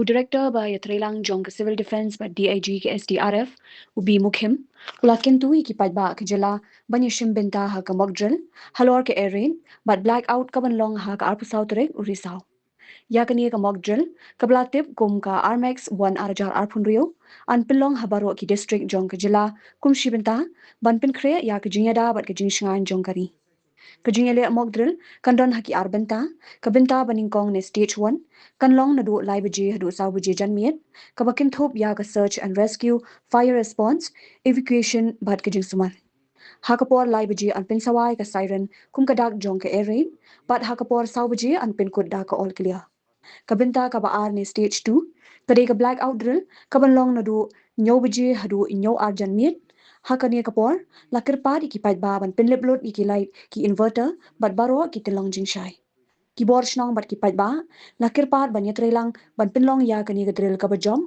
Director by Trailang Jong ke Civil Defense by DIG ke SDRF ubi mukhim ulakin tui ki paidbah ke Jylla banyishim Mynta ha ka mockdrill halor ke erin but blackout ka banlong ha ka arpusaw Tarik urisaw yakani ka mockdrill kablatip kum ka Armax 1 arjar arpunrio an pilong habaro ki district jong ke Jylla kum shibenta ban pinkre ya ke jingïada bat ke jingshangan jong kari Kajingele mockdrill kandon haki arbenta kabenta baningkong ne stage 1 kanlong na du lai baje hadu saw baje janmiet kabakin thop ya ka search and rescue fire response evacuation bat kajing sumar hakapor lai baje an pin sawai ka siren kum kadak jong ka ere bat hakapor saw baje an pin kud da ka all clear kabenta ka baar ne stage 2 kade ka blackout drill kabanlong na du nyaw baje hadu nyaw ar janmiet hakania kapor lakir pad ki paidbah ban Pynlip Lut ki light ki inverter bat baro ki telong jingshai Khubor Shnong bat ki paidbah lakir pad ban yatrelang ban pinlong ya kani ka drill ka bajom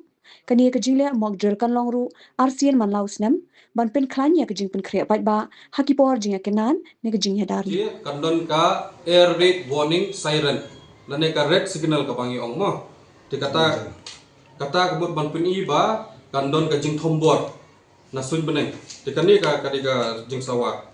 kani ka jingle mock drill kan long ru RCN man lausnem ban pin klan ya ka jing pin khre paidbah hakipor jinga kenan ne ka jing hedari kandon ka air raid warning siren lane ka red signal ka bangi ong mo ti kata kebut ban pin iba kandon ka jing thombor nasun beneng tikani ka kadiga jing sawat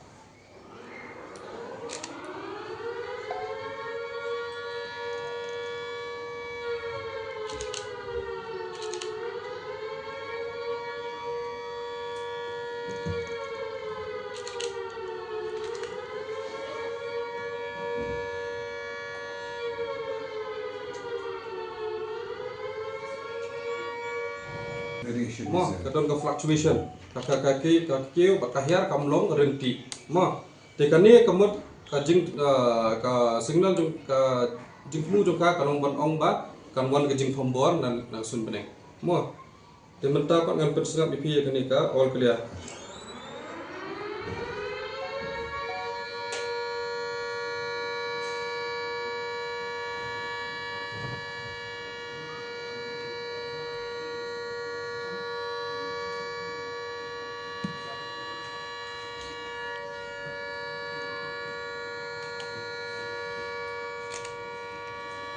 mo kadon ka fluctuation kaki bakahyar kamlong renti mo tikani kamut ka jing ka signal jung ka jingmu jung ka kanong ban ong ba kan wan ka jing thombor dan sun beneng mo Mynta pat ngan persengap bipi kani ka all clear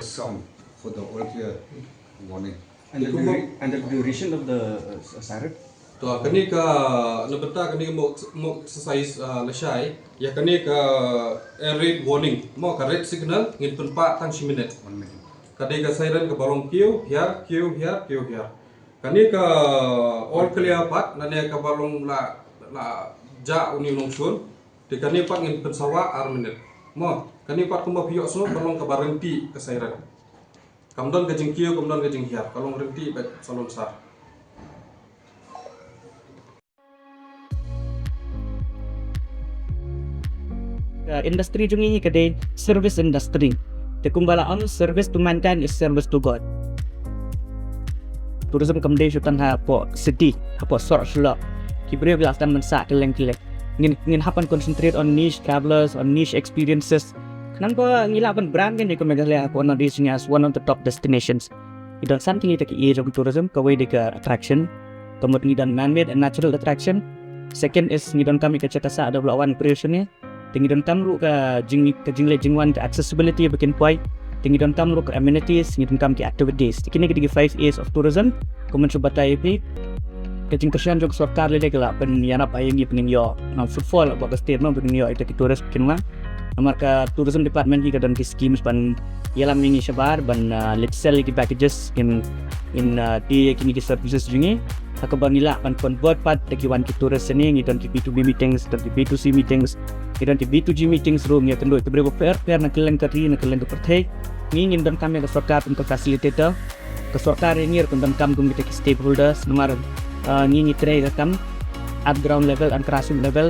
sound for the all clear warning. And the duration of the siren? To kani ka Mynta kani mo exercise lashai ya kani ka air raid warning mo ka red signal ngin penpa tang 1 minute kadi ka siren ka balong here kani ka all clear pat nane ka balong la ja uni nongstoin di kani pat ngin pensawa ar minute mo kani pat kuma piyok so balong ka barenti ka siren kamdon ka jing kamdon ka jing here kalong renti bet salon sar industri jung ini kedai service industry. The kumbala on service to mankind is service to God. Tourism kamdai syutan ha po city ha po sorkar kibre bilasan mensa kylleng ngin hapan concentrate on niche travelers on niche experiences kenapa ngilapan brand kan ko Meghalaya po na this as one of the top destinations. Idan something ita ki age tourism kawai deka attraction kemudian dan man-made and natural attraction. Second is ngidan kami ke cetasa ada belawan creation ni tinggi dan tamru ke jingwan ke accessibility bikin point tinggi dan tamru ke amenities ngidan kam ke activities kini ke 5 A's of tourism kemudian coba tayi ke jing kersian jog sorkar le kala pen yana payengi penin yo na footfall ba state no penin yo ita ki tourist kinwa amar ka tourism department ki dan ki schemes ban yala mingi shabar ban let's sell ki packages in di kini ki services jingi hakabangila pan convert pat ki wan ki tourist ni ngidan ki B2B meetings dan ki B2C meetings idan ti B2G meetings room ya tendo itu berapa fair na kylleng kari na kylleng perthai ngin dan kami ke sorkar untuk facilitator ke sorkar ngir dan kam kum kita stakeholders nomor ngin tray kam at ground level and grassroots level